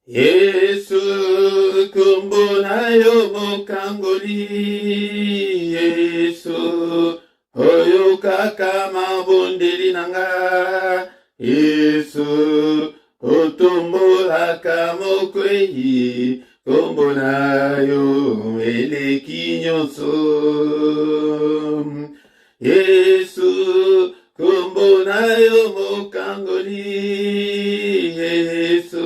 Yesu kombo na yo mokangoli, Yesu oyo kaka mabondeli nanga, Yesu otombolaka mokwei, kombo na yo eleki nyonso. Yesu kombo na yo mokangoli, Yesu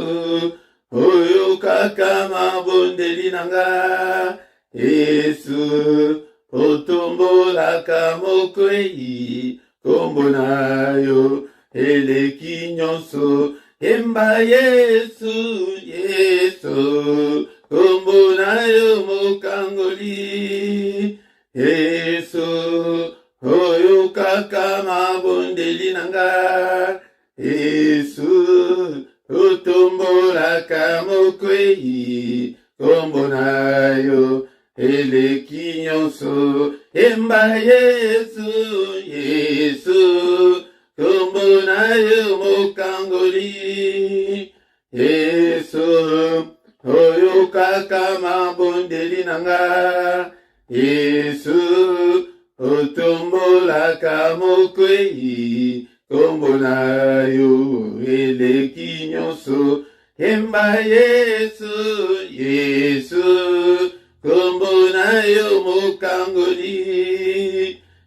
oyo kaka mabondeli nanga, Yesu otombolaka mokwei, kombo na yo eleki nyonso. Yemba Yesu, Yesu kombo na yo mokangoli, Yesu oyo kaka mabondeli nanga, Yesu otombolaka mokwei, kombo na yo eleki nyonso. Yemba Yesu, Yesu kombo na yo mokangoli, Yesu oyo kaka mabondeli nanga, Yesu otombolaka mokwei, kombo na yo eleki nyonso. Yemba Yesu, Yesu kombo na yo mokangoli,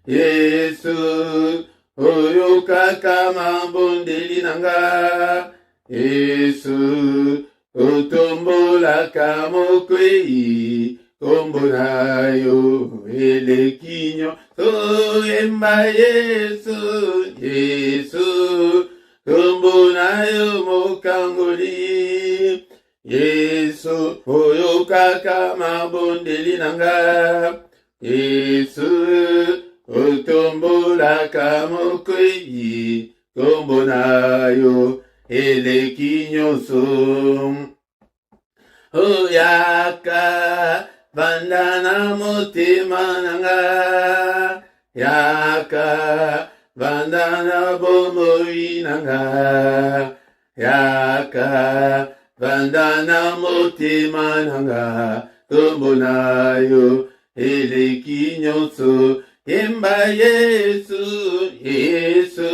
Yesu oyo kaka mabondeli nanga, Yesu otombolaka mokwei, kombo na yo eleki nyonso. Yemba Yesu, Yesu kombo na yo mokangoli, Yesu oyo kaka mabondeli nanga, Yesu otombolaka mokwei, kombo na yo eleki nyonso. Oyaka banda na motema nanga, yaka banda na bomoi nanga, yaka banda na motema nanga, kombo na yo eleki nyonso. Yemba Yesu, Yesu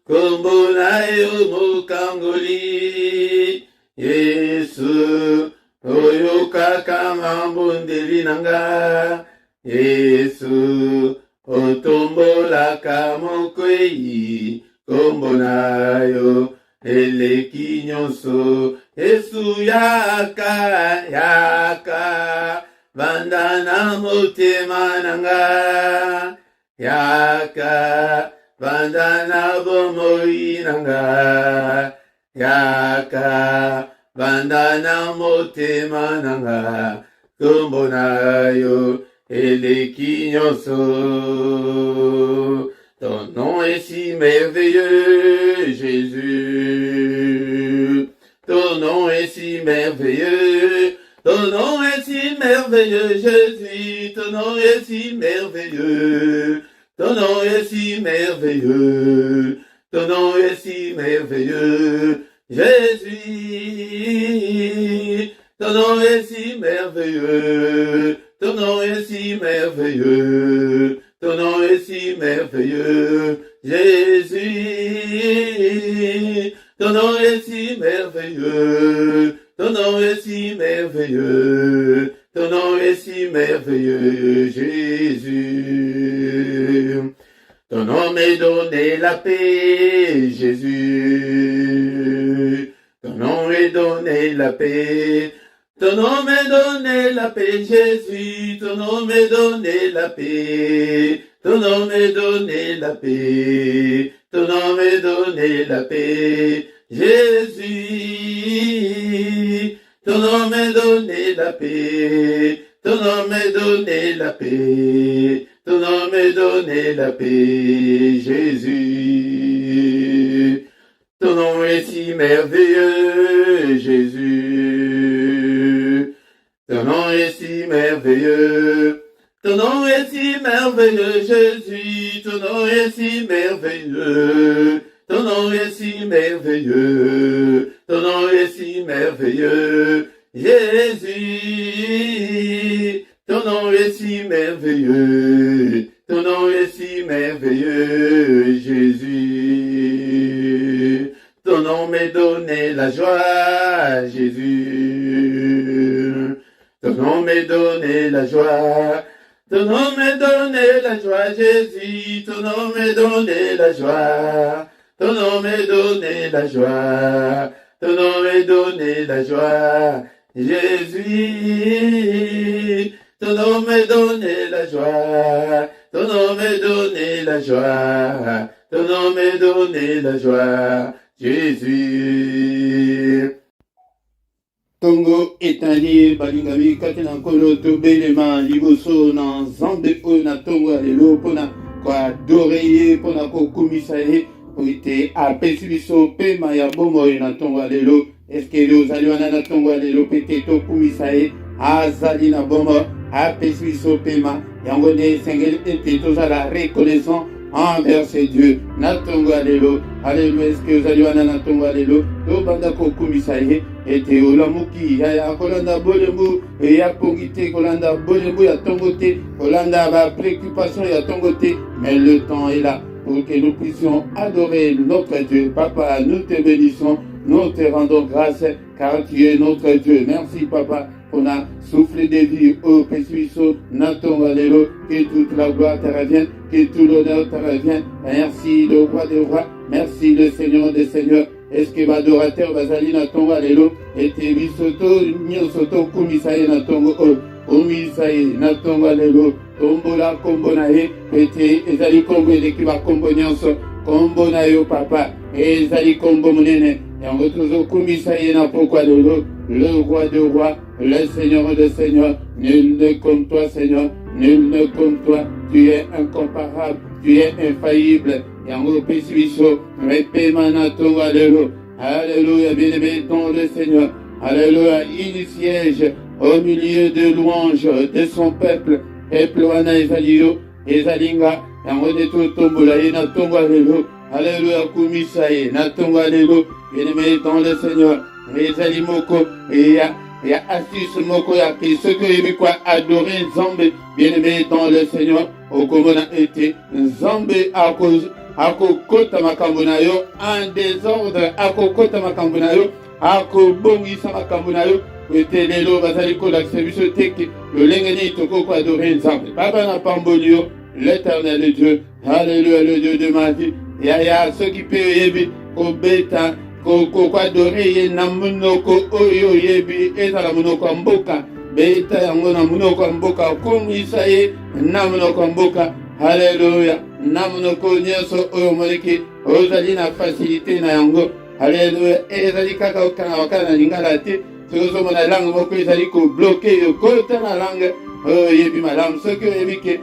kombo na yo mokangoli, Yesu oyo kaka mabondeli nanga, Yesu otombolaka mokwei, kombo na yo eleki nyonso. Yesu yaka, yaka banda na motema nanga, yaka banda na bomoi nanga, yaka banda na motema nanga, kombo na yo eleki nyonso. Ton nom est si merveilleux, Jésus. Ton nom est si merveilleux. Ton nom est si merveilleux, Jésus. Ton nom est si merveilleux. Ton nom est si merveilleux. Ton nom est si merveilleux, Jésus. Ton nom est si merveilleux. Ton nom est si merveilleux. Ton nom est si merveilleux, Jésus. Ton nom est si merveilleux. Ton nom est si merveilleux. Ton nom est si merveilleux, Jésus. Ton nom m'est donné la paix, Jésus. Ton nom est donné la paix. Ton nom m'est donné la paix, Jésus. Ton nom m'est donné la paix. Ton nom m'est donné la paix. Ton nom m'est donné la paix, Jésus. Ton nom m'est donné la paix. Ton nom m'est donné la paix. Ton nom m'est donné la paix, Jésus. Ton nom est si merveilleux, Jésus. Ton nom est si merveilleux. Ton nom est si merveilleux, Jésus. Ton nom est si merveilleux. Ton nom est si merveilleux, ton nom est si merveilleux, Jésus. Ton nom est si merveilleux, ton nom est si merveilleux, Jésus. Ton nom m'est donné la joie, Jésus. Ton nom m'est donné la joie. Ton nom m'est donné la joie, Jésus. Ton nom m'est donné la joie. Ton nom m'est donné la joie. Ton nom m'est donné la joie, Jésus. Ton nom m'est donné la joie. Ton nom m'est donné la joie. Ton nom m'est donné la joie, Jésus. Tongo etali balingami katina kolo to belema liboso na nzambe oyo na tongo ya lelo mpona koadore ye mpona kokumisa ye po ete apesi biso pema ya bomoi na tongo ya lelo. Eske ozali wana na tongo ya lelo mpe te tokumisa ye azali na bomoi apesi biso pema yango nde esengeli ete tozala reconnaissant envers ce Dieu na tongo ya lelo. Alléluia. Eske ozali wana na tongo ya lelo tobanda kokumisa ye ete olamuki ya kolanda bolembu ya pongi te, kolanda bolembu ya tongo te, kolanda ba préoccupation ya tongo te, mais le temps est là pour que nous puissions adorer notre Dieu. Papa, nous te bénissons, nous te rendons grâce car tu es notre Dieu. Merci Papa pour la souffle de vie au Pésuiso, Naton Valélo, que toute la gloire te revienne, que tout l'honneur te revienne. Merci le roi des rois, merci le Seigneur des seigneurs. Est-ce que l'adorateur Bazali Naton Valélo était bisoto, nyosoto, kumisaye Naton Kumisaye Naton Valélo, Tombola Kombonae, était Ezali Kombo et qui va Kombonyanso, Kombonayo Papa, Ezali Kombo Monene. Et on retrouve Kumisaye Napokwa Lolo, le roi des rois, le Seigneur des seigneurs. Nul n'est comme toi, Seigneur, nul n'est comme toi. Tu es incomparable, tu es infaillible. Et en repéciviso, répémanato, alléluia. Alléluia, bien-aimé dans le Seigneur. Alléluia, il siège au milieu de louanges de son peuple. Peuple wana ezalio, ezalinga, et en retour tombola, et na tombo, alléluia. Alléluia, kumisaye, na tombo, alléluia. Bien-aimé dans le Seigneur. Ezali moko, et ya astuce moko ya ki ce que yebi kwa adorer Nzambe, bien-aimé dans le Seigneur. Okomona ete Nzambe akokota makambo na yo en désordre, akokota makambo na yo, akobongisa makambo na yo. Ete lelo bazali kolakisa biso teke lolenge nini tokoko adorer Nzambe. Papa na pamboli yo, l'éternel Dieu, alléluia, le Dieu de ma vie. Ya soki pe yebi kobeta ko adore ye na munoko oyo yebi ezala munoko mboka beta yango na munoko mboka komisa ye na munoko mboka. Alléluia, na munoko nyeso oyo moleki ozali na facilité na yango. Alléluia, ezali kaka okana wakana lingala te sozo mona langue moko ezali ko bloquer yo kota na langue yebi malamu soki yebi ke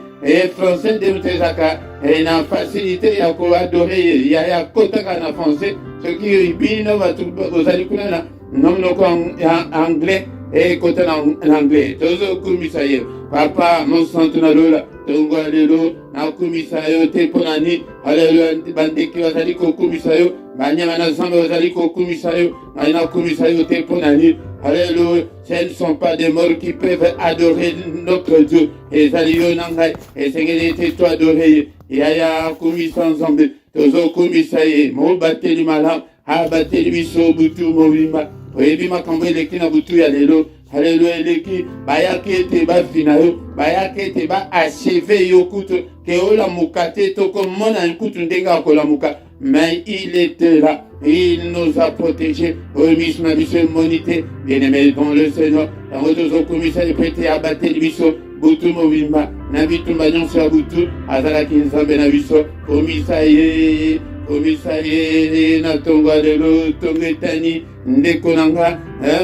français de mutezaka na facilité ya ko adorer ya kota na français. Ce qui est bien, vous allez connaître, non, anglais, et côté en anglais. Tozo kumisaye, papa, mon santo na lola, tongo alelo, na kumisayo, te ponani, alléluia, bandeki wazali ko kumisayo, banyama na zamba wazali ko kumisayo, na kumisayo, te ponani, alléluia. Ce ne sont pas des morts qui peuvent adorer notre Dieu. Et zaliyo nangai, et sengeli te to adorer, yaya kumisa zambe. Tozo kumisaye, mo bateli malam, ha bateli biso butu mo bimba. Oyebi makambo eleki na butu ya lelo. Alléluia, eleki bayaki ete bafina yo, bayaki ete acheve yo kutu, ke ola mukate toko mona kutu ndenge akola muka. Mais il était là, il nous a protégés. Oyebi na biso monité, bien-aimé dans le Seigneur. Yango tozo kumisaye pete ya bateli biso butu mo bimba. Na bitumba nyonso ya butu azalaki Nzambe na biso. Komisaye na tongo lelo tongetani ndeko nanga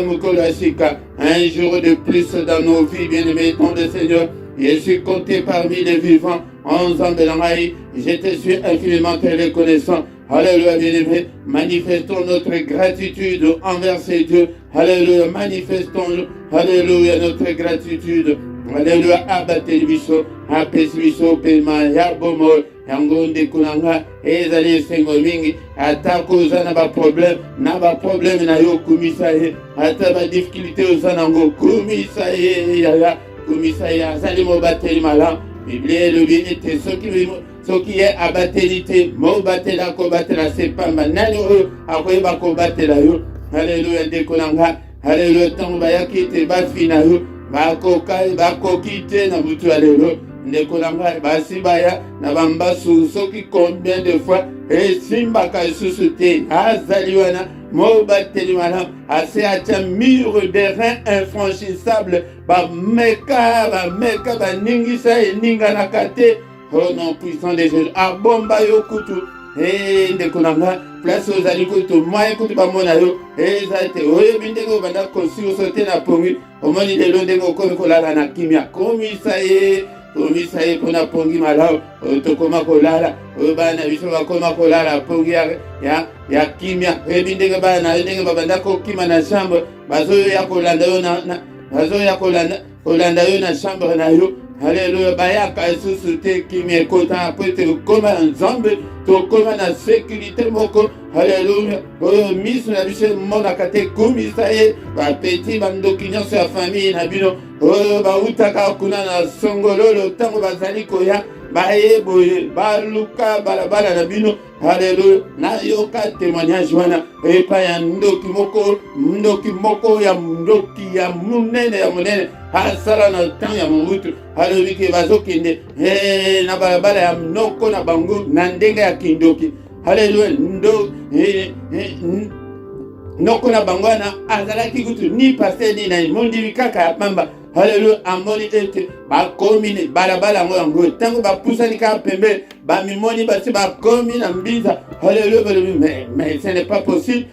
mukolo asika. Un jour de plus dans nos vies, bien-aimés dans le Seigneur. Je suis compté parmi les vivants en Nzambe nangai. Je te suis infiniment reconnaissant. Alléluia, bien-aimés. Manifestons notre gratitude envers ces dieux. Alléluia, manifestons, alléluia, notre gratitude Alléluia, abateli biso, apesi biso pema ya bomo, yango ndeko na nga ezali esengo mingi. Ata koza na problème na yo kumisa ye, ata ba difficulté oza nango kumisa ye yaya, kumisa ye azali mobateli malamu. Biblia elobi ete soki ye abateli te, mobatela kobatela sepamba nani oyo akoyeba kobatela yo. Alléluia ndeko na nga, alléluia ntango bayaki ete bafina yo bakoki te na butu ya lelo ndeko na ngai basi baya na bambasu soki combien de fois esimbaka lisusu te azali wana mobateli malamu ase atia mur de rein infranchissable bameka baningisa eninganaka te. Au nom puissant de Jésus abomba yo kutu ndeko na ngai place ozali kutu moye kutu bamona yo eza te oyebi ndenge obanda kosiuso te na pongi omoni lelo ndenge okomi kolala na kimia komisa ye mpona pongi malamu tokoma kolala oyo bana biso bakoma kolala pongi ya kimia oyebi ndenge bana ndenge babanda kokima na chambre bazoya kolanda yo na chambre na yo. Alléluia, bayaka lisusu te kimia ekota po ete okoma na nzambe tokoma na sécurité moko. Alléluia, oyo miso na biso emonaka te kumisa ye bapeti bandoki nyonso ya famille na bino oyo bautaka kuna na songololo ntango bazali koya baye boye baluka balabala na bino. Alléluia, nayoka témoignage wana epai ya ndoki moko ya monene asala na temps ya mobutu. Alobi ke bazokende na balabala ya mnoko na bango na ndenge ya kindoki. Alléluia, noko na bango wana azalaki kutu ni paster ni na mondimi kaka ya pamba. Alléluia, amoni ete bakomi balabala yango ntango bapusani kaka pembe bamimoni basi bakomi na mbiza. Alléluia, mais ce n'est pas possible.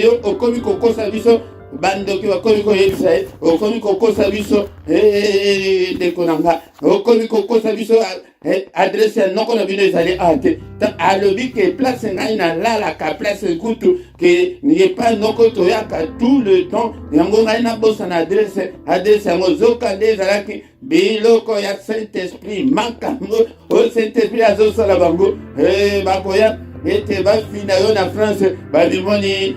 Yo okomi kokosa biso bandoki bakomi koyebisa ye okomi kokosa biso ndeko na nga okomi kokosa biso adresse ya noko na bino ezali ate alobi ke place ngai nalalaka place kutu ke niepa noko toyaka tout le temps yango ngai nabosa na adresse yango zoka nde ezalaki biloko ya Saint-Esprit makambo oyo Saint-Esprit azosala bango bakoya ete bafina yo na France babimoni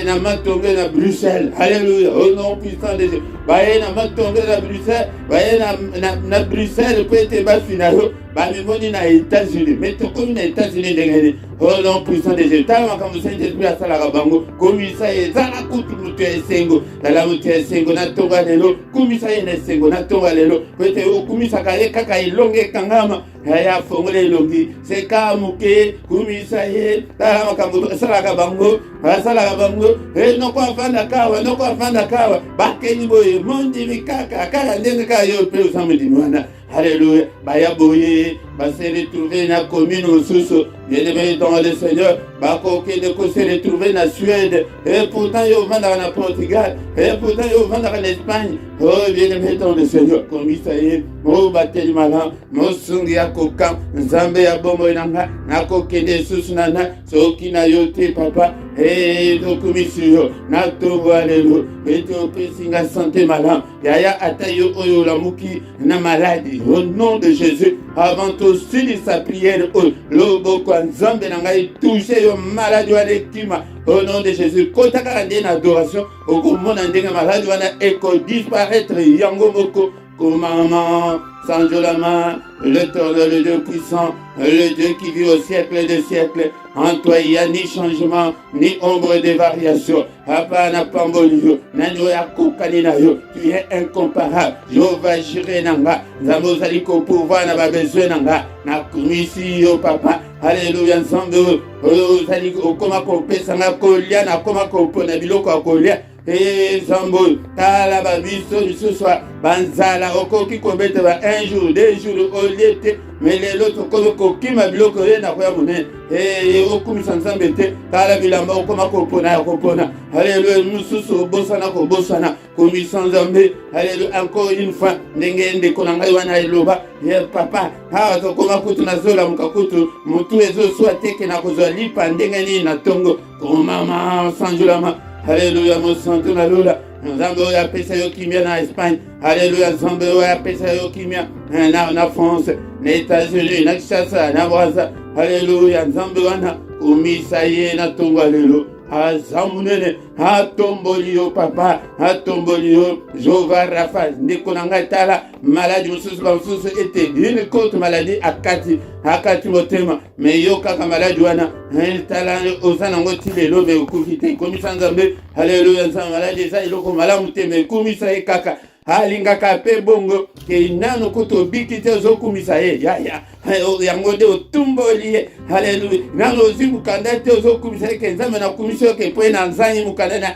na matonge na Bruxelles. Alléluia, au nom puissant de Dieu baye na matonge na Bruxelles baye na Bruxelles po ete bafina yo babimoni na États-Unis mais tokomi na États-Unis ndenge au nom puissant de Dieu tala makambo Saint-Esprit asalaka bango komisa ezala kutu mutu ya esengo tala mutu ya esengo na tonga lelo komisa ye na esengo na tonga lelo po ete okumisaka ye kaka elonge ekangama ya fongola elongi seka moke komisa ye tala makambo asalaka bango noko afanda kawa bakeni boye mondimi kaka ndenge kaka yo mpe oza mondimi wana. Alléluia, baya boye se retrouver na commune mosusu bien-aimé dans le Seigneur bakokende ko se retrouver na Suède et pourtant yo vandaka na Portugal et pourtant yo vandaka na Espagne. Oh bien-aimé dans le Seigneur komisa ye mobateli malamu mosungi ya koka nzambe ya bomoi nanga nakokende susu nana soki na yo te papa tokomisi yo natongo lelo ete opesinga santé malamu yaya ata yo oyo olamuki na maladie au nom de Jésus avant aussi sa prière loboko nzambe na ngai touche yo maladie wana ekima au nom de Jésus kotaka nde na adoration okomona ndenge maladie wana eko disparaître yango moko komama Sanjolama, l'Éternel, le Dieu puissant, le Dieu qui vit au siècle des siècles. En toi, il n'y a ni changement, ni ombre de variation. Apana pambolio, nanoya kokaninayo, tu es incomparable. Jova jire nanga, zamozali ko pouvoir na ba besoin nanga, na kumisi yo papa. Alléluia, nzambe, ozali okoma ko pesa nga kolia na koma ko pona biloko akolia. Zambo, tala babiso lisusu banzala okoki kobeta ba un jour, 2 jours au lieu mais les autres kokima biloko ye na koya monene okumisa nzambe te tala bilamba okoma kopona. Alléluia, mususu kobosana komisa nzambe. Alléluia, encore une fois ndenge ndeko na ngai wana eloba ye papa tokoma kutu na zola mukakutu mutu ezoswa teke na kozwa lipa ndenge nini na tongo komama sanjulama. Alléluia, mon santo na lola nzambe oyo apesa yo kimia na Espagne, haleluya, nzambe oyo apesa yo kimia na France, na États-Unis, na Kinshasa, na Brazza, haleluya, nzambe wana kumisa ye na tongo lelo aza munene, atomboli yo papa, atomboli yo Jehova Rafa, ndeko na ngai tala maladi mosusu bamosusu ete une kote maladi akati motema, me yo kaka maladi wana tala oza nango ti lelo me okufi te, komisa nzambe, haleluya, nzambe maladi eza eloko malamu te me komisa ye kaka, alingaka pe bongo ke nano kuto biki te ozokumisa ye yango de otumboli ye, haleluya, nano ozi mukanda te ozokumisa ye ke nzambe nakumisi yo ke mpo na nzangi mukanda na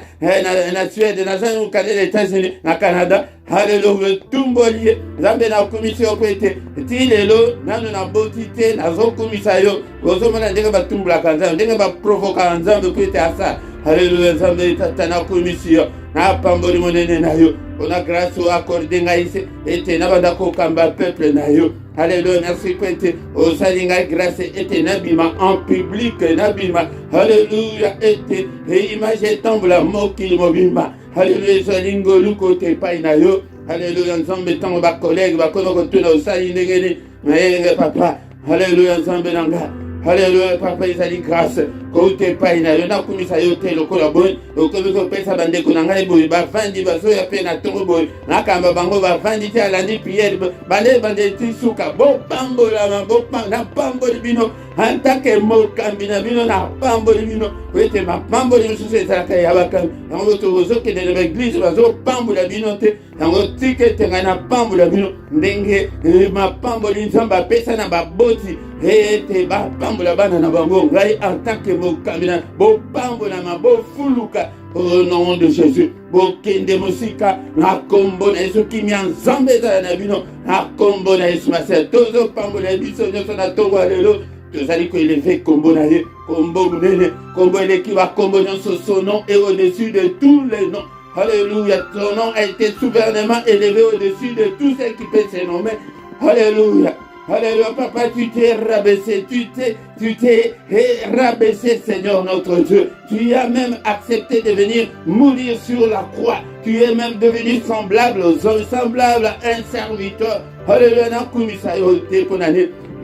Suède, na nzangi mukanda na États-Unis, na Canada, haleluya, otumboli ye, nzambe nakumisi yo po ete ti lelo nano naboti te nazokumisa yo, ozomona ndenge batumbulaka nzambe, ndenge baprovokaka nzambe po ete asa, haleluya, nzambe tata nakumisi yo, napamboli monene na yo, mpona grâce o accorde ngai se ete nabanda kokamba peuple na yo, haleluya, merci po ete osali ngai grâce ete nabima en public, nabima, haleluya, ete image etambola mokili mobimba, haleluya, ezali ngolu kote epai na yo, haleluya, nzambe ntango bakolege bakoma kotuna osali ndenge nini mayenge papa, haleluya, nzambe na ngai, haleluya, papa ezali grâce kote epai na yo, nakumisa yo te lokola boye okomi kopesa bandeko na ngai boye bavandi bazoya mpe na ntongo boye nakamba bango bavandi te alandi priere bande ti suka bopambolama napamboli bino antake mokambi na bino, napamboli bino po ete mapamboli mosusu ezalaka ya bakambi, yango moto ozokende na baeglise bazopambola bino te, yango tika ete ngai napambola bino ndenge mapamboli nzambe apesa na baboti ete bapambola bana na bango, ngai antake mokambi na bopambolama bofuluka au nom de Jésus. Bokende mosika na kombo na Yesu kimia nzambe ezala na bino na kombo na Yesu masiya tozopambola biso nyonso na ntongo ya lelo tozali koeleve kombo na ye, kombo munene, kombo eleki bakombo nyonso, son nom est au-dessus de tous les noms. Alléluia, ton nom a été souverainement élevé au-dessus de tout ce qui peut se nommer. Alléluia. Alléluia, papa, tu t'es rabaissé, tu t'es rabaissé, Seigneur notre Dieu. Tu as même accepté de venir mourir sur la croix. Tu es même devenu semblable aux hommes, semblable à un serviteur. Alléluia,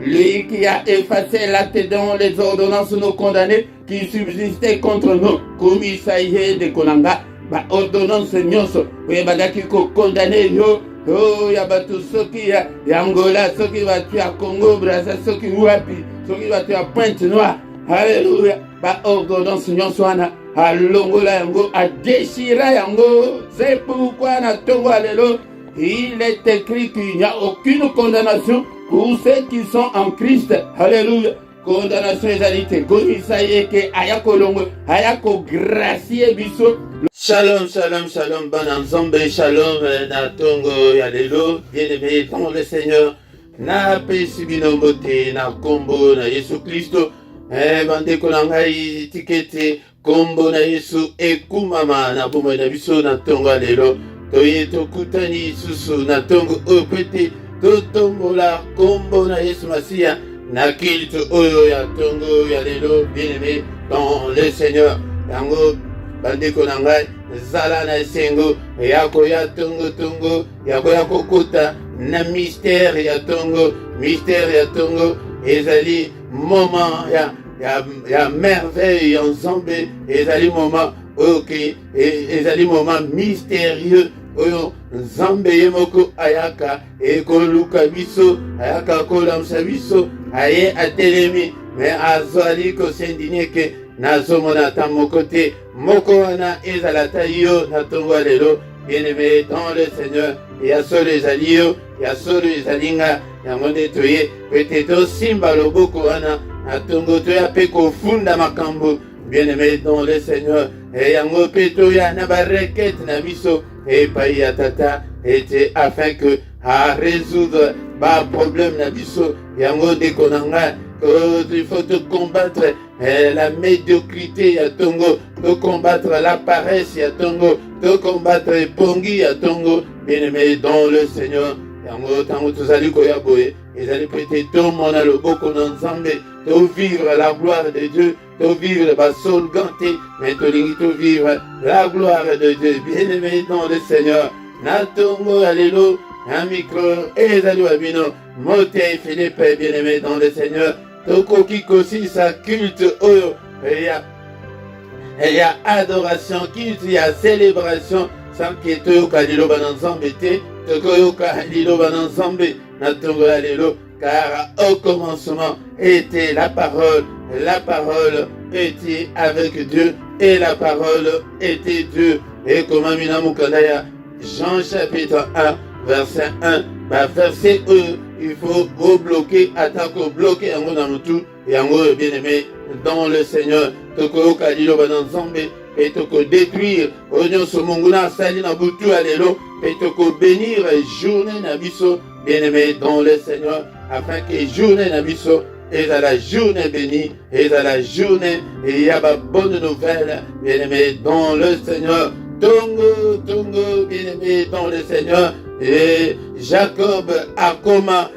lui qui a effacé l'acte dont les ordonnances nous condamnées qui subsistaient contre nous. Komisaye de Konanga, ba ordonnance nyonso, we badaki ko condamné yo. Oh, ya batu soki ya Angola, soki batu ya Congo, Brazza, soki wapi, soki batu ya Pointe-Noire. Alléluia. Ba ordonnance nyonso wana alongola yango, adeshira yango. C'est pourquoi na tongo alelo, il est écrit qu'il n'y a aucune condamnation pour ceux qui sont en Christ. Alléluia. Condamnation ezalite komisaye ke ayako longo, ayako gracier biso. Shalom, shalom, shalom, bana nzambe, shalom, na tongo ya lelo, bien-aimé dans le Seigneur, na pesi bino mbote, na kombo na Yesu Kristo, bandeko na ngai tikete, kombo na Yesu, ekumama na bomoi na biso na tongo ya lelo, toye tokutani susu na tongo opete, totombola kombo na Yesu Masiya, na kilte oyo ya tongo ya lelo, bien-aimé dans le Seigneur, yango bandeko na ngai zala na esengo yako ya tongo yako ya kokota na mystère ya tongo ezali moment ya merveille ya nzambe, ezali moment ok, ezali moment mystérieux oyo nzambe ye moko ayaka ekoluka biso, ayaka kolamsa biso, aye atelemi me azali kosendinie ke nazomona ta mokote moko wana ezalata yo na tongo lelo, bien-aimé dans le Seigneur, ya solo ezali yo, ya solo ezalinga, yango nde toye pete tosimba loboko wana na tongo toya pe kofunda makambo, bien-aimé dans le Seigneur, yango pe toya na barekete na biso epai ya tata ete afin que a résoudre ba problème na biso, yango ndeko na ngai il faut te combattre la médiocrité à Tongo, te combattre la paresse à Tongo, te combattre pongi à Tongo, bien-aimé dans le Seigneur. Yango tango tozali koyaboye, ezali prêter tout mon aloboko na nzambe, de vivre la gloire de Dieu, to vivre basol ganté, mais to lingi to vivre la gloire de Dieu. Bien-aimé dans le Seigneur, natongo alléluia, un micro, et zali wabino, moté Philippe, bien-aimé dans le Seigneur, toko kikosi sa culte oyo, il y a adoration, culte, il y a célébration, sans que toyoka liloba nanzambe te, tokoyoka liloba nanzambe, natongo alléluia, car au commencement était la parole était avec Dieu, et la parole était Dieu. Et comme Amina Mukandaya, Jean chapitre 1, verset 1, verset E, il faut rebloquer, attaquer, bloquer en haut tout, et en haut, bien aimé, dans le Seigneur, toko kalilo bananzambe, et toko détruire, onyo somonguna sali na butu alelo, et toko bénir journée nabiso, bien aimé, dans le Seigneur, afin que journée nabiso, et à la journée bénie, et à la journée, et il y a ma bonne nouvelle, bien aimé, dans le Seigneur. Tongo, Tongo, bien aimé, dans le Seigneur. Et Jacob, Akoma,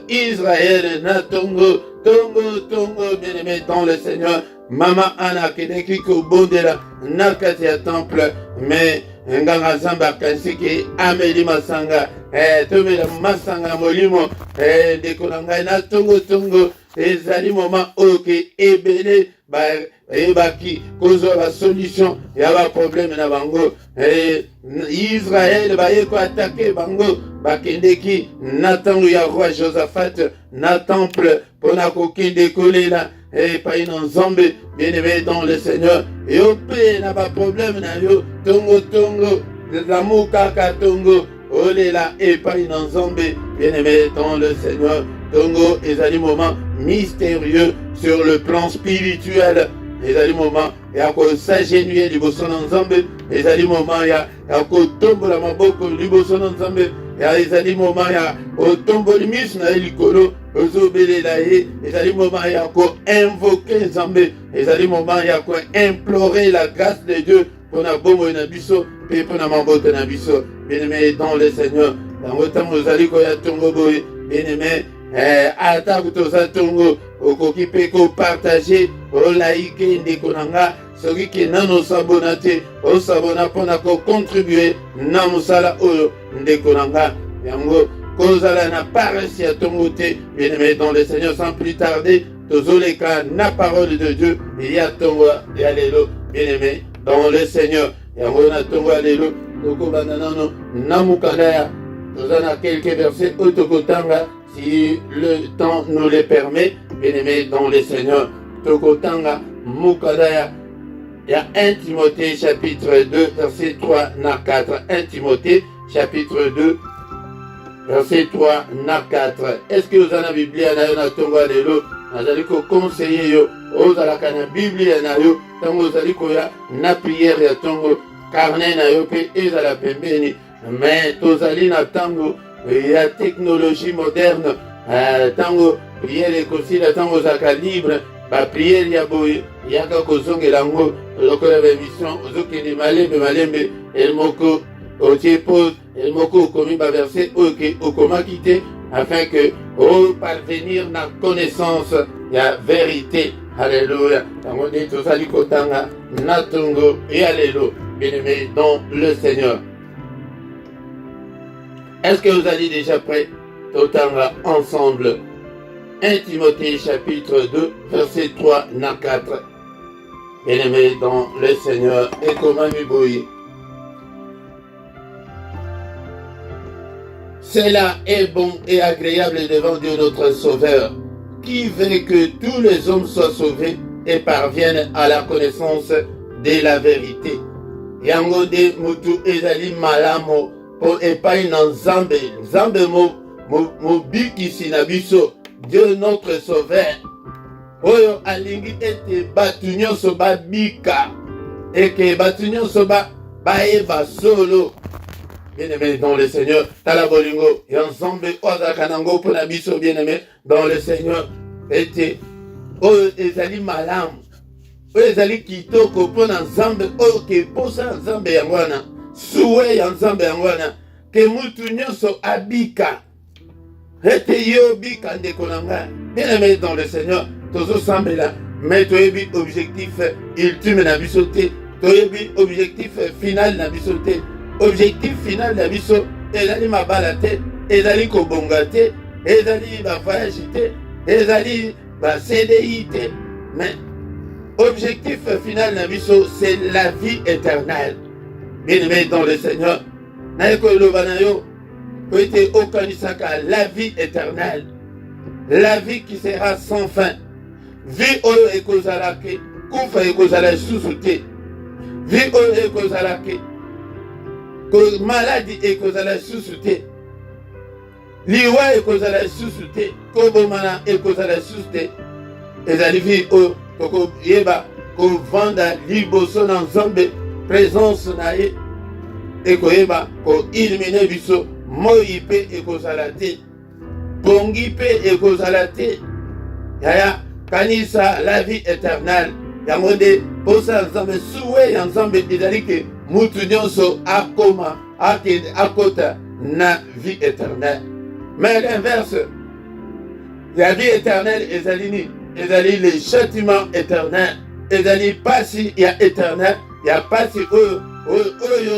Israël, Natongo, Tongo, bien aimé, dans le Seigneur. Mama Anna, Kedeki, Kobondela, Nakatia Temple, mais Nganga Zamba, Kansiki, Amélie Masanga, Tomela Masanga Molimo, Dekonanga, Natongo, ezali moment oke ebele ebaki kozwa ba solution ya ba problème na bango. Israël bayeko attaquer bango bakendeki na tango ya roi Josaphat na temple pona kokende kolela epai na Nzambe, bien-aimé dans le Seigneur. Yo pe na ba problème na yo tongo lamu kaka tongo olela epai na Nzambe, bien-aimé dans le Seigneur. Tongo ezali moment mystérieux sur le plan spirituel. Ezali moment ya ko s'agenouiller liboso na Nzambe, ezali moment ya ko tombola maboko liboso na Nzambe, ezali moment ya otombola miso na likolo ozobelela ye, ezali moment ya ko invoquer Nzambe, ezali moment ya ko implorer la grâce de Dieu pour na bombo na biso pe pour na maboko na biso. Bien-aimé dans le Seigneur, dans autant ozali ko ya tongo boye, bien-aimé ata kutoza tongo okoki pe ko partager olaike ndeko nanga soki ke nano sabona te osabona mpona ko contribuer na mosala oyo ndeko nanga yango kozala na paresse ya tongo te. Bien-aimé dans le Seigneur, sans plus tarder tozoleka na parole de Dieu ya tongo ya lelo. Bien-aimé dans le Seigneur, yango na tongo ya lelo tokobanda nano na mukanda ya tozana quelques versets oyo tokotanga si le temps nous le permet, bien-aimés dans le Seigneur. Tokotanga Mukadaya, il y a 1 Timothée chapitre 2, verset 3 na 4. 1 Timothée chapitre 2, verset 3 na 4. Est-ce que vous avez la Bible na yo na tongo lelo? Nazali ko conseiller yo, ozalaka na Bible na yo, tango ozali ko ya na prière ya tongo, carnet na yo pe ezala pembeni, mais tozali na tango il y a technologie moderne, tango prière ekosila tango zaka libre, ba prière ya boye yaka kozongela ngo lokola ba mission ozokende malembe elmoko otie pause elmoko okomi ba verset oke okomaki te afin que au parvenir na connaissance ya vérité. Alléluia. Tango nde tozali kotanga na tongo et alléluia, bien-aimé dans le Seigneur. Est-ce que vous allez déjà prêt? Totanga ensemble. 1 Timothée chapitre 2, verset 3 na 4. Bien-aimé dans le Seigneur, et comment m'ébouiller. Cela est bon et agréable devant Dieu notre Sauveur, qui veut que tous les hommes soient sauvés et parviennent à la connaissance de la vérité. Yango de mutu ezali malamo po epai na Nzambe mobikisi na biso, Dieu notre Sauveur, oyo alingi ete batu nyonso babika eke batu nyonso baeba solo. Bien-aimé dans le Seigneur, tala bolingo ya Nzambe ozalaka nango mpo na biso, bien-aimé dans le Seigneur, ete oyo ezali malamu, oyo ezali kitoko mpo na Nzambe, oyo ke posa ya Nzambe yango wana, suwe ya Nzambe yango wana, ke mutu nyonso abika ete yo bika ndeko na ngai. Bien-aimé dans le Seigneur, tozosambela mais toyebi objectif ultime na biso te, toyebi objectif final na biso te. Objectif final na biso ezali mabala te, ezali kobonga te, ezali ba voyage te, ezali ba CDI te, mais objectif final na biso c'est la vie éternelle. Bien-aimé dans le Seigneur, na ekoloba na yo ko ete okanisaka la vie éternelle, la vie qui sera sans fin. Vie oyo ekozala ke kufa ekozala susu te, vie oyo ekozala ke maladie ekozala susu te, liwa ekozala susu te, kobomana ekozala susu te. Ezali vie oyo tokoyeba kovanda liboso na Nzambe, présence na ye ekoyeba koilumine biso, moi mpe ekozala te, bongi mpe ekozala te. Yaya kanisa la vie éternelle yango nde posa Nzambe, suwe ya Nzambe ezali ke mutu nyonso akoma akota na vie éternelle. Mais l'inverse, la vie éternelle ezali nini? Ezali le châtiment éternel, ezali pasi ya éternel, ya pasi oyo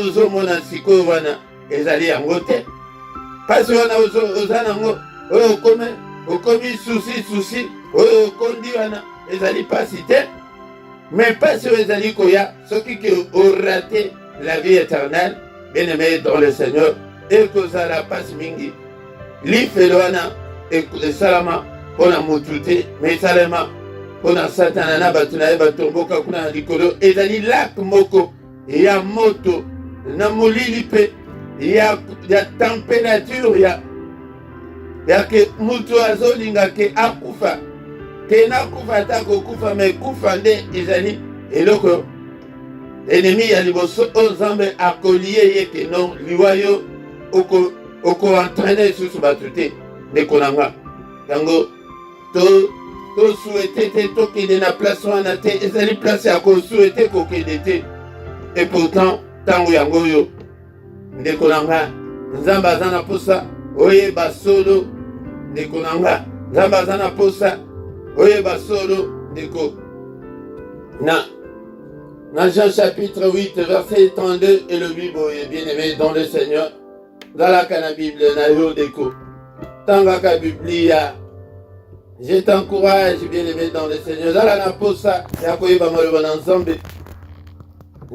ozomona sikoyo wana ezali yango te. Pasi wana oza nango oyo okomi susi oyo okondi wana ezali pasi te. Mais pasi oyo ezali koya soki ke orate la vie éternelle, bien-aimé dans le Seigneur, ekozala pasi mingi. Lifelo wana esalama mpona mutu te, mais esalema mpona satana na bato na ye batomboka kuna na likolo. Ezali lak moko ya moto na molili mpe ya température ya ke mutu azolinga ke akufa, ke nakufa ata kokufa, me kufa nde ezali eloko ennemi ya liboso oyo Nzambe akolie ye ke non liwa yo oko-entraîne susu bato te. Ndeko na nga yango souhaité te tokende na place wana te, ezali place ya kosouhaité kokende te. Et pourtant ntango yango oyo ndeko na nga Nzambe aza na posa oyeba solo. Ndeko na nga Nzambe aza na posa oyeba solo ndeko. Na Jean chapitre 8 verset 32 et le Bible, bien-aimé dans le Seigneur, zalaka na Bible na yo ndeko, tangaka Biblia. Je t'encourage, bien-aimé dans le Seigneur, zala na posa ya koyeba maloba na Nzambe.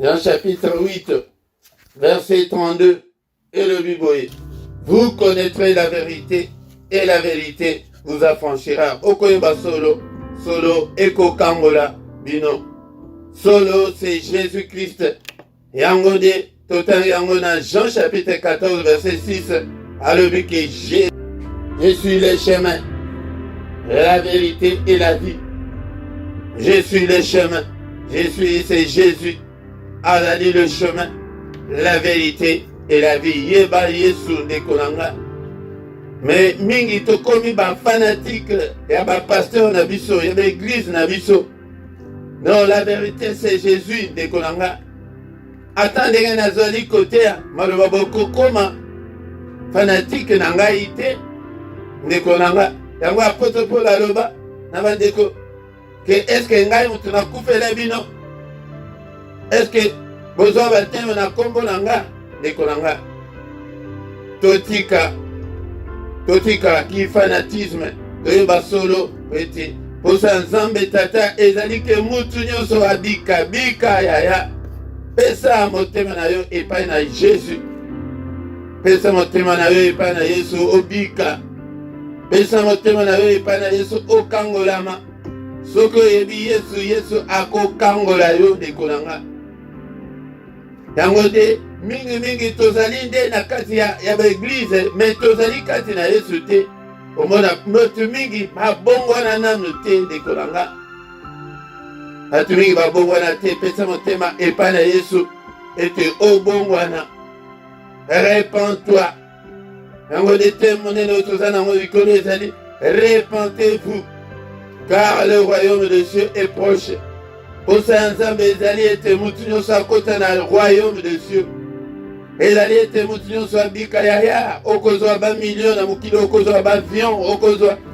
Jean chapitre 8 verset 32 et le Bible, vous connaîtrez la vérité et la vérité vous affranchira. Okoyeba solo eko kangola bino. Solo c'est Jésus-Christ. Yango de total yango na Jean chapitre 14 verset 6 a le but que je suis le chemin, la vérité et la vie. Je suis le chemin. C'est Jésus. Azali le chemin, la vérité et la vie. Yeba Yesu ndekolanga. Mais mingi tokomi ba fanatique ya ba pasteur na biso, ya ba église na biso. Non, la vérité c'est Jésus ndekolanga. Attendez na zoli côté maloba bokokoma fanatique na ngai te ndekolanga. Yango apôtre Paul aloba na bandeko que est-ce que ngai mutu na kufela bino? Est-ce que besoin bateme na kombo na nga ndekolanga? Totika ki fanatisme toyeba solo ete posa Nzambe tata ezali ke mutu nyonso bika yaya. Pesa motema na yo epai na Jésus, pesa motema na yo epai na Yesu obika, pesa motema na yo epai na Yesu okangolama. Soko yebi Yesu akokangola yo ndekolanga. Yango te mingi tozali nde na kati ya baeglise, mais tozali kati na Yesu te. Omona motu mingi babongwana nanu te ndekolanga. Batu mingi babongwana te, pesa motema epai na Yesu ete obongwana. Répands-toi. Yango de te monene toza nango likolo ezali répentez-vous, car le royaume de Dieu est proche. Posa Nzambe ezali ete mutu nyonso akota na royaume de Dieu. Ezali ete mutu nyonso abika yaya, okozwa ba million na mokili, okozwa ba avion,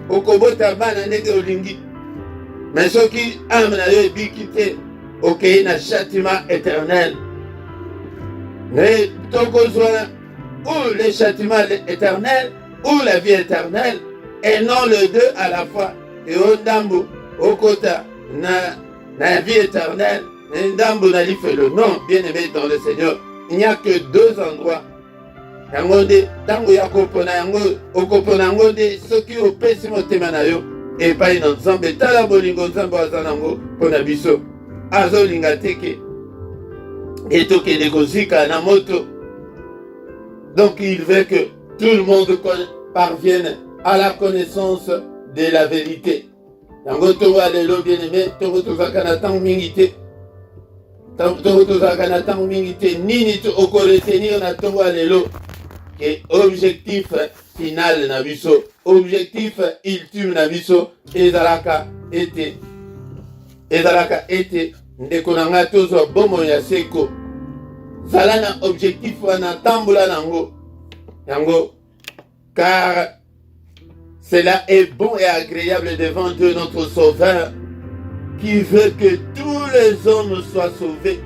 okobota bana ndenge olingi. Mais ceux qui aiment la quitter, ok, un châtiment éternel. Mais ou le châtiment éternel, ou la vie éternelle, et non les deux à la fois. Et au Ndambu, au Kota, la vie éternelle, et Ndambu n'a fait le nom, bien aimé dans le Seigneur. Il n'y a que deux endroits. Yangonde, tango ya kopona yango, okopona ngode, soki opesi motema na yo, epai na Nzambe, tala bolingo Nzambe azanango, pona biso, azo linga teke, etoke de kozika na moto. Donc il veut que tout le monde parvienne à la connaissance de la vérité. Yango towa lelo bien aimé, togo tozaka na tango mingite, togo tozaka na tango mingite, nini to okoretenir na towa lelo. Et objectif final na biso, objectif ultime na biso, ezalaka ete ndeko na nga tozwa bomo ya seko. Zala na objectif wana tambola nango. Yango, car cela est bon et agréable devant Dieu notre Sauveur, qui veut que tous les hommes soient sauvés.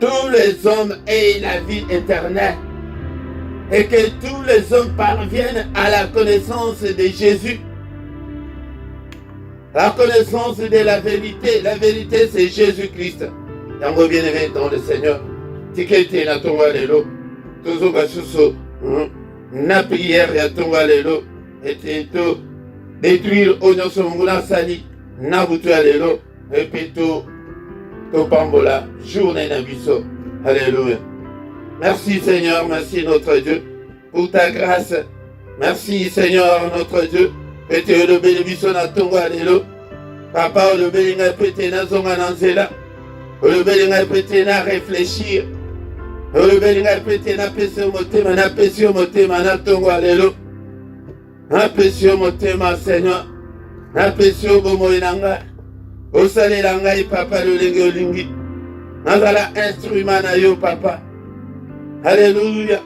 Tous les hommes aient la vie éternelle. Et que tous les hommes parviennent à la connaissance de Jésus. La connaissance de la vérité. La vérité, c'est Jésus-Christ. Yango bien-aimé dans le Seigneur. Tikete na tonga lelo. Tozo basuso. Na prière ya tonga lelo. Et to détruire onyo somunguna sali. Na butu ya lelo. Et puis to pambola. Journée na biso. Alléluia. Merci Seigneur, merci notre Dieu pour ta grâce. Merci Seigneur notre Dieu. Pete le bénédiction na tongo alelo. Papa le béninga pete na zonga na nzela. Le béninga pete na réfléchir. Le béninga pete na pesio motema na tongo alelo. Na pesio motema Seigneur. Na pesio bomo inanga. Osalela ngai papa le lenge olingi. Nazala instrument na yo papa. Alléluia.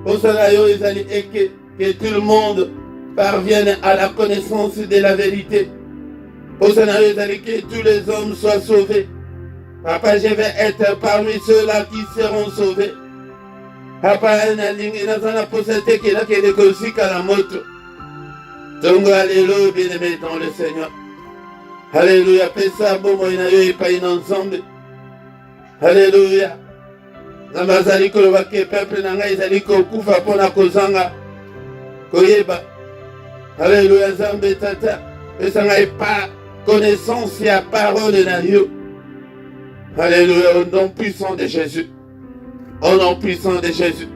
Que tout le monde parvienne à la connaissance de la vérité. Que tous les hommes soient sauvés. Papa, je vais être parmi ceux-là qui seront sauvés. Papa, alléluia, bien-aimé dans le Seigneur. Alléluia, pesa bomo inayo epai na Nzambe. Alléluia. Nzambe azali koloba ke peuple na ngai ezali kokufa mpona kozanga koyeba. Alléluia, Nzambe tata pesa ngai pa connaissance ya parole na yo. Alléluia, au nom puissant de Jésus. Au nom puissant de Jésus.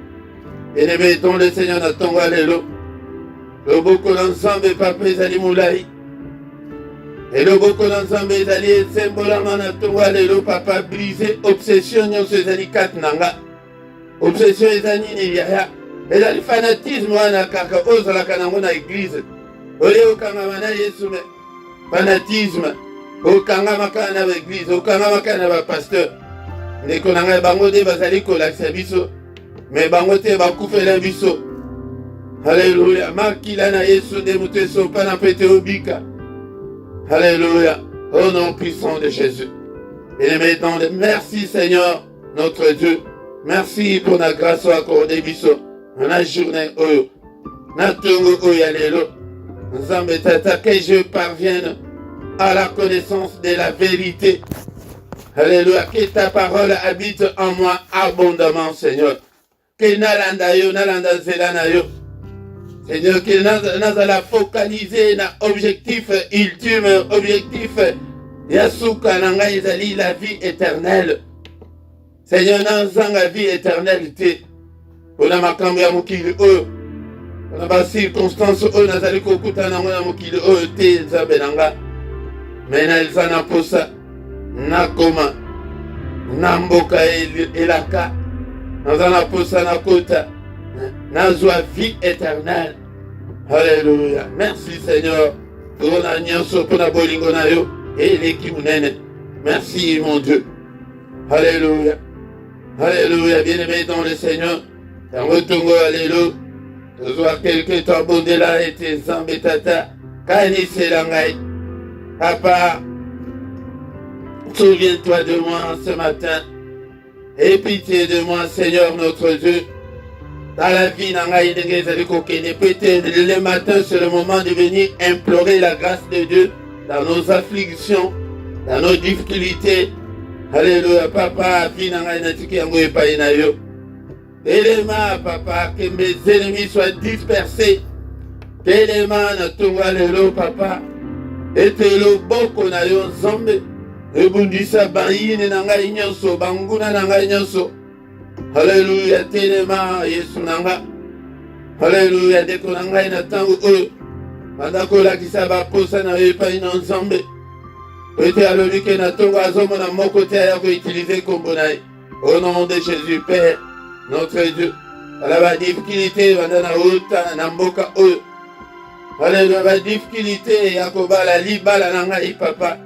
Bien-aimé dans le Seigneur na tongo alelo. Loboko na Nzambe papa ezali mulai. Eloboko na Nzambe ezali esembolama na tongo alelo papa brisé obsession nyonso ezali kati na nga. Obsession ezali nini yaya. Ezali fanatisme wana kaka ozalaka nango na église. Ole okangama na Yesu me. Fanatisme. Okangama kaka na église, okangama kaka na pasteur. Ndeko na ngai bango te bazali kolakisa biso. Mais bango te bakufela biso. Alléluia. Makila na Yesu de moto esopa na pete obika. Alléluia. Au nom puissant de Jésus. Bien-aimé dans le merci Seigneur, notre Dieu. Merci pour la grâce accordée biso. Dans la journée oyo. Na tongo oyo alelo. Nzambe tata que je parvienne à la connaissance de la vérité. Alléluia. Que ta parole habite en moi abondamment, Seigneur. Que nalanda yo, nalanda zelana yo. Seigneur, que nazala focaliser na objectif ultime, objectif yasuka nanga ezali la vie éternelle. Seigneur, nazanga vie éternelle te. Pona makambo ya mokili oyo. Pona ba circonstance oyo nazali kokuta nango na mokili oyo te nzambe nanga. Mena elzana posa nakoma na mboka elaka. Nazana posa nakota. Nazwa vie éternelle. Alléluia. Merci Seigneur. Tona nyonso pona bolingo na yo eleki munene. Merci mon Dieu. Alléluia. Alléluia. Bien-aimé dans le Seigneur. Tango tongo alléluia. Tozwa quelque temps bondela ete Nzambe tata. Kanisela ngai. Papa, souviens-toi de moi ce matin. Aie pitié de moi, Seigneur notre Dieu. Dans la vie, peut-être le matin, c'est le moment de venir implorer la grâce de Dieu dans nos afflictions, dans nos difficultés. Alléluia, papa, Téléma, papa, que mes ennemis soient dispersés. Téléma, papa, et le boko na yo nzambe. Ebundisa bayine na ngai nyonso, banguna na ngai nyonso. Alléluia, téléma, Yesu nanga. Alléluia, deko na ngai na tango oyo. Bandako lakisa baposa na yo epai na nzambe. Ete alobi ke na tongo azomona moko te aya koutilize kombo na ye. Au nom de Jésus, Père, notre Dieu. Ala ba difficulté banda na uta na mboka oyo. Alléluia, ba difficulté ya kobala libala na ngai papa.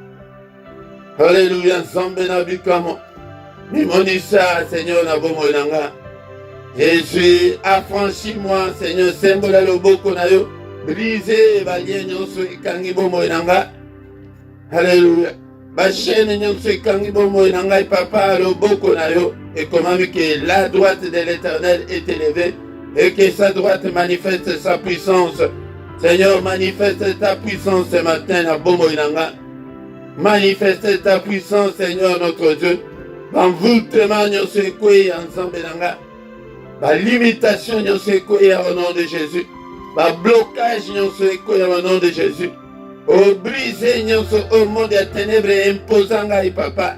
Alléluia, nzambe na bikamo. Mimonisa, Seigneur, na bomo nanga. Jésus, affranchis-moi, Seigneur, sembola loboko na yo. Brisez balien nyonso ikangi bomo nanga. Alléluia. Ba chaîne nyonso ikangi bomo nanga papa loboko na yo. Et comment que la droite de l'Éternel est élevée et que sa droite manifeste sa puissance. Seigneur, manifeste ta puissance ce matin na bomo nanga. Manifeste ta puissance, Seigneur notre Dieu. Banvoutement nyonso ekwe ensemble nanga. Ba limitation nyonso ekwe au nom de Jésus. Ba blocage nyonso ekwe au nom de Jésus. Au brisé nyonso au monde des ténèbres imposant ngai papa.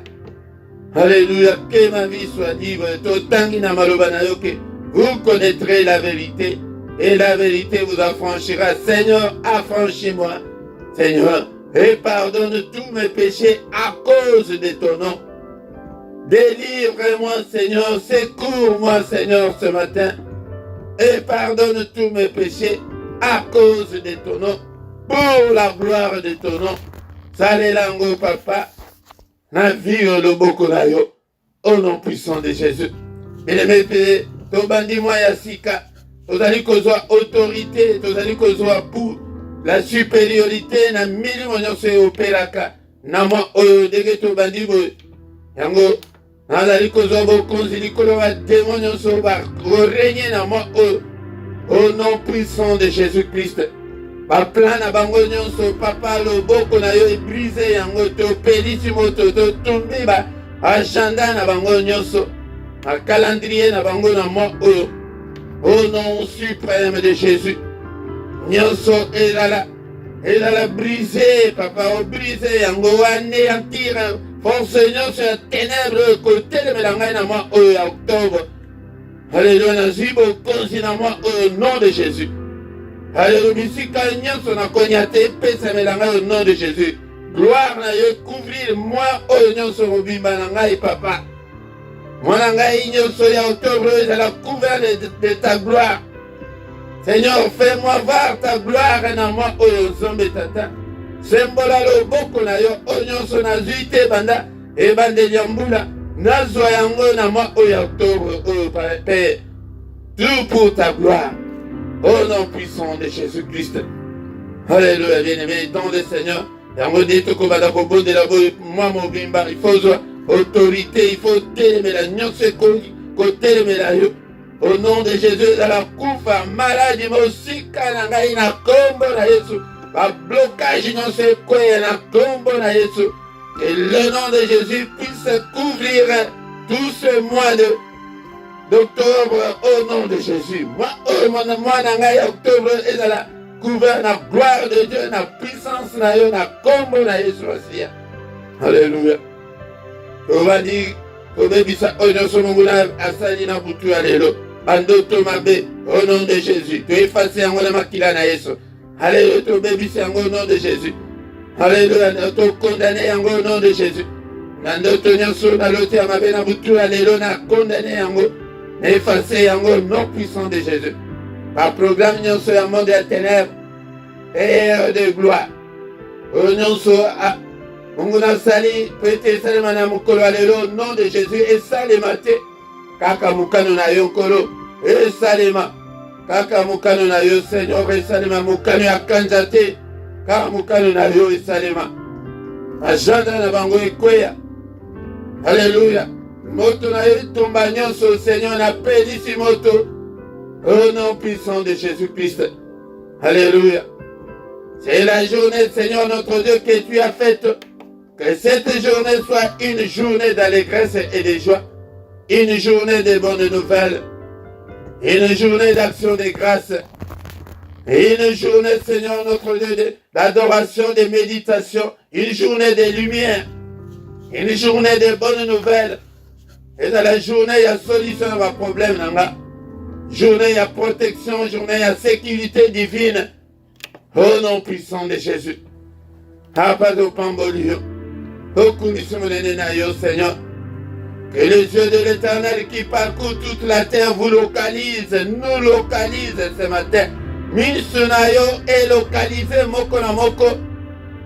Alléluia, que ma vie soit libre. Totangi na maloba na yo ke vous connaîtrez la vérité et la vérité vous affranchira. Seigneur, affranchis-moi. Seigneur, et pardonne tous mes péchés à cause de ton nom. Délivre-moi, Seigneur, secours-moi, Seigneur, ce matin. Et pardonne tous mes péchés à cause de ton nom. Pour la gloire de ton nom. Salélango, papa. Na vie le boko na yo. Au nom puissant de Jésus. Bien-aimé, tobandi moi yasika. Tozali kozwa autorité. Tozali kozwa pour la supériorité. Na mili monyoso opéraka. Na moi oyo dege tobandi boy. Yango. Nazali kozwa bokonzi likolo ba démon nyonso ba régner na moi au nom puissant de Jésus-Christ. Ba plan na bango nyonso papa loboko na yo brisé yango to pelisi moto to tumbi ba agenda na bango nyonso. Un calendrier na bango na moi au nom suprême de Jésus. Nyonso elala brisé papa brisé yango anéantir. Force nyonso ya ténèbres côté de melangai na moi à octobre. Alléluia, na zibo konzi na moi au nom de Jésus. Alléluia, bisika nyonso na konyate pesa melangai au nom de Jésus. Gloire na yo couvrir moi au nyonso mobimba na ngai papa. Moi na ngai nyonso ya octobre ezala couvert de ta gloire. Seigneur, fais-moi voir ta gloire na moi au nzambe tata. Sembola loboko na yo onyonso na zuite banda ebandeli ya mbula nazwa yango na moi oyo octobre oyo Père. Tout pour ta gloire. Au nom puissant de Jésus-Christ. Alléluia, bien-aimé, don de Seigneur. Yango dit que kobanda kobondela boy moi mobimba il faut autorité, il faut telemela nyonso kotelemela yo. Au nom de Jésus dans la kufa maladie mosika na ngai na kombo na Yesu. Ba blocage non se quoi na tombe na Yesu. Que le nom de Jésus puisse couvrir tout ce mois d'octobre au nom de Jésus. Moi na ngai octobre et la couvert na gloire de Dieu, na puissance na yo na kombo na Yesu aussi. Alléluia. On va dire que bebisa oyo somongula asali na butu alelo. Bandoto mabe au nom de Jésus. Tu effaces yango na makila na Yesu. Alléluia, tu bébis au nom de Jésus. Alléluia, tu condamné au nom de Jésus. Nandoto nyonso na lote ya mabe na butu alelo na condamné yango. Na effacer yango au nom puissant de Jésus. Par programme nyonso ya monde ya ténèbres et de gloire. Au nyonso a Munguna sali pete salema na mukolo alelo au nom de Jésus et salema te kaka mukano na yo nkolo et salema. Kaka mukano na yo Seigneur esalema mukano ya kanja te kaka mukano na yo esalema Majanda na bango ekweya. Alléluia. Moto na etomba nyonso, Seigneur, na pelisi moto. Au nom puissant de Jésus-Christ. Alléluia. C'est la journée, Seigneur, notre Dieu, que tu as faite. Que cette journée soit une journée d'allégresse et de joie. Une journée de bonnes nouvelles. Une journée d'action de grâce. Et une journée, Seigneur, notre Dieu, d'adoration, de méditation. Une journée de lumière. Une journée de bonnes nouvelles. Et dans la journée, il y a solution à vos problèmes. Journée, il y a protection. Journée, il y a sécurité divine. Au nom puissant de Jésus. Abado Pambolio. Au Seigneur. Que les yeux de l'Éternel qui parcourent toute la terre vous localisent, nous localisent ce matin. Misunayo est localisé moko na moko.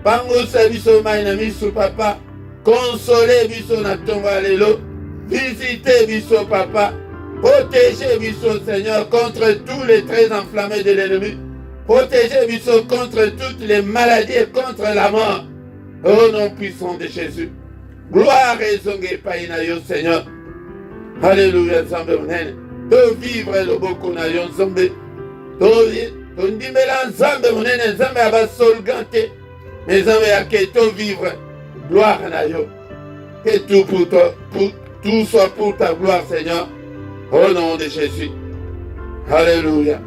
Pango sabiso maina misu papa. Consolez biso na tomba lelo. Visitez biso papa. Protégez biso Seigneur contre tous les traits enflammés de l'ennemi. Protégez biso contre toutes les maladies et contre la mort. Au nom puissant de Jésus. Gloire et zonge païna yo Seigneur. Alléluia Zambé Mounene. De vivre le beaucoup na yo Zambé. De ndimela Zambé Mounene. Zambé aba solgante. Mais Zambé a que to vivre. Gloire na yo. Que tout pour toi. Tout soit pour ta gloire Seigneur. Au nom de Jésus. Alléluia.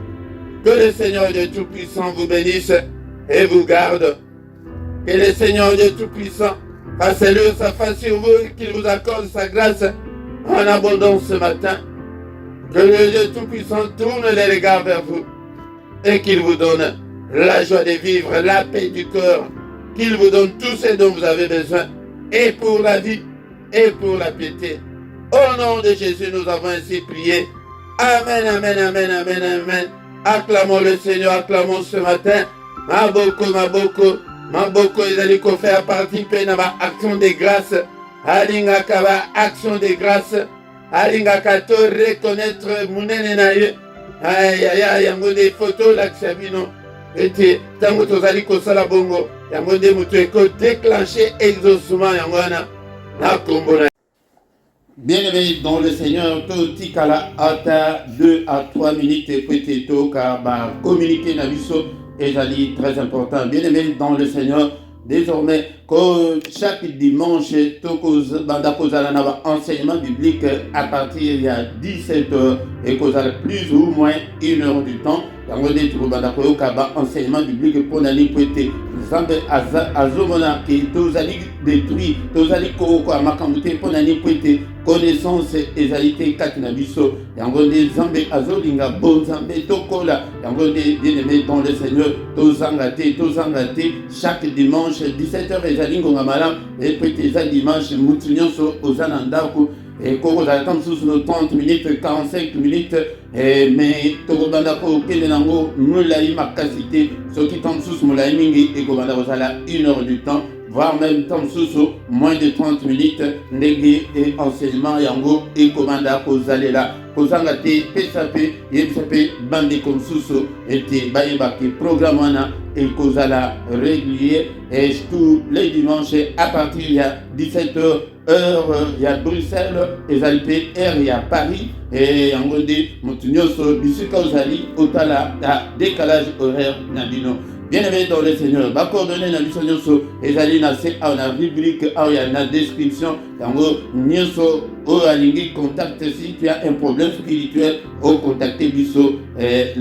Que le Seigneur Dieu Tout-Puissant vous bénisse et vous garde. Que le Seigneur Dieu Tout-Puissant fasse lui sa face sur vous et qu'il vous accorde sa grâce en abondance ce matin. Que le Dieu Tout-Puissant tourne les regards vers vous et qu'il vous donne la joie de vivre, la paix du cœur, qu'il vous donne tout ce dont vous avez besoin, et pour la vie et pour la piété. Au nom de Jésus, nous avons ainsi prié. Amen, amen, amen, amen, amen. Acclamons le Seigneur, acclamons ce matin. Maboko, ils allaient faire participer dans l'action de grâce. Alinga kaba action de grâce. Alinga kato reconnaître munene na ye. Aïe aïe aïe, yango des photos là que sabino. Et tango tozali ko sala bongo. Yango de mutu eko déclencher exaucement yango na kombo na. Bien-aimés dans le Seigneur, Totikala Ata 2 à 3 minutes et peut-être car communiquer na biso est très important. Bien-aimés dans le Seigneur, désormais, chaque dimanche, enseignement biblique à partir il y a 17h et plus ou moins 1 heure du temps. Enseignement biblique pour l'année prêtée. Zambe azomona qui tozali détruit, tozali koko amakamute pour l'année prêtée. Connaissance ezalité katina biso. Yangonde Zambe azolinga bon Zambe tokola. Yangonde bien-aimé dans le Seigneur, tozangate chaque dimanche 17h ezalingo ngamalam et prêtez ça dimanche mutunyoso ozanandako. Et quand vous attendez sous nos 30 minutes, 45 minutes, mais Togobandako, Kelenango, Moulaï Makasité, ceux qui tombent sous Moulaï Mingi, et Gobandakosala 1 heure du temps, voire même tombent sous moins de 30 minutes, Négé et enseignement Yango, et Gobandakosala, Kozangate, PSAP, YPSAP, Bande comme sous et Bayebaki, programme et Kozala régulier, et tous les dimanches à partir de 17h. Heure, il y a Bruxelles, et Alpes, il y a Paris, et en gros, Montunyoso, Bissika Ozali, Otala, décalage horaire, Nabino. Bien-aimé dans le Seigneur, ma coordonnée Nabisonyoso, et Zali Nassé, à la rubrique, il y a la description, en gros, Nyoso, au Alingi, contacte si tu as un problème spirituel, au contacter Bisso,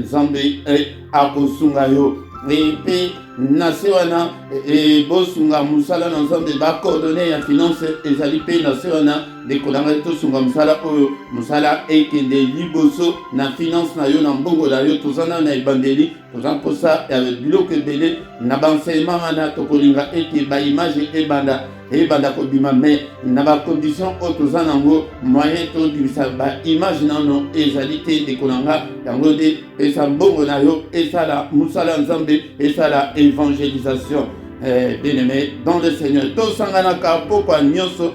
Zambé, et Akosungayo. Et puis, Nasewana et Bosunga Musala ensemble de bas coordonnées en finance et Zalipe Nasewana de Kodamato Sunga Musala Oyo Musala et Kende Liboso na finance na yo na mbongo da yo tozana na ebandeli tozan pour ça et avec bloc belé na banselement na tokolinga et ba image et banda ko bima mais na ba condition otozana ngo moyen to dibisa ba image nano ezalité de kolanga yango de et sa mbongo na yo et ça la Musala Nzambe et ça la évangélisation bien-aimé dans le Seigneur. Tout sangana ka poko nyonso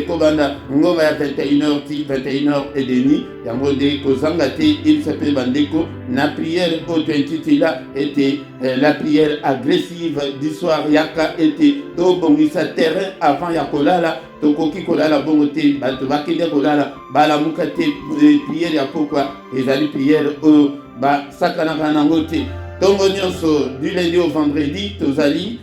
kobanda ngoma ya 21h ti 21h30 yango nde kozanga te ibisa mpe bandeko na prière oyo tointitula ete la prière agressive du soir yaka ete tobongisa terrain avant ya kolala tokoki kolala bongo te bato bakende kolala balamuka te prière ya pokwa ezali prière oyo basakanaka nango te ntongo nyonso du lundi au vendredi tozali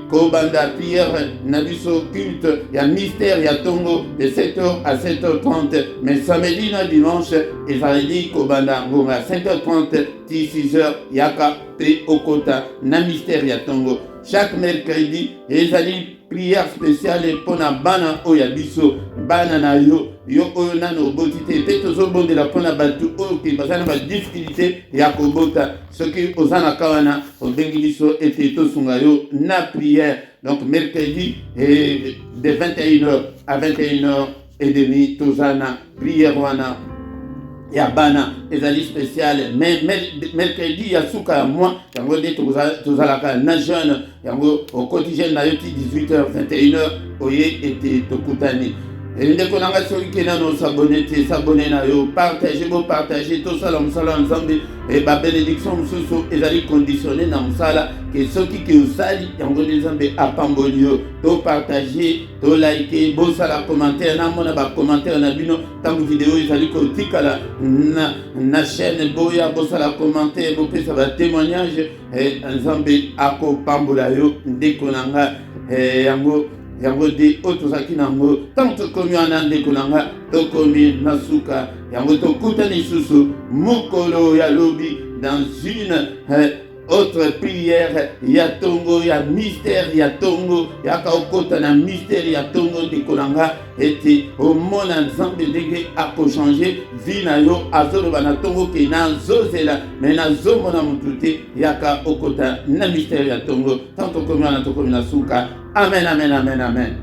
kobanda prière na biso culte ya mystère ya tongo de 7h à 7h30 mais samedi na dimanche ezali kobanda ngonga ya 5h30 ti 6h yaka pe okota na mystère ya tongo chaque mercredi ezali prière spéciale mpona bana oyo ya biso bana na yo oyo nano oboti te mpe tozobondela mpona bato oyo ke baza na badifficulté ya kobota soki oza na ka wana obengi biso ete tosunga yo na prière donc mercredi de 21h à 21h30 toza na prière wana ya bana ezali spécial mais mercredi ya suka ya moi yango nde tozalaka na jeune yango okoti jeune na yo ti 18h 21h oye ete tokutani ndeko nanga soki ke nano sabone te sabone na yo partage tosala mosala ya nzambe babénédiction mosusu ezali conditionné na mosala ke soki ke osali yango nde nzambe apamboli yo topartage tolike bosala commentaire namona bacommentaire na bino ntango video ezali kotikala na chaîne boya bosala commentaire bopesa batémoignage nzambe akopambola yo ndeko nanga yango de oyo tozalaki nango ntango tokomi wana ndeko nanga tokomi na suka yango tokutani lisusu mokolo ya lobi dans une autre prière ya tongo ya mystère ya tongo yaka okota na mystère ya tongo ndeko nanga ete omona nzambe ndenge akochange vi na yo azoloba na tongo ke nazozela me nazomona motu te yaka okota na mystère ya tongo ntango tokomi wana tokomi na suka amen amen amen amen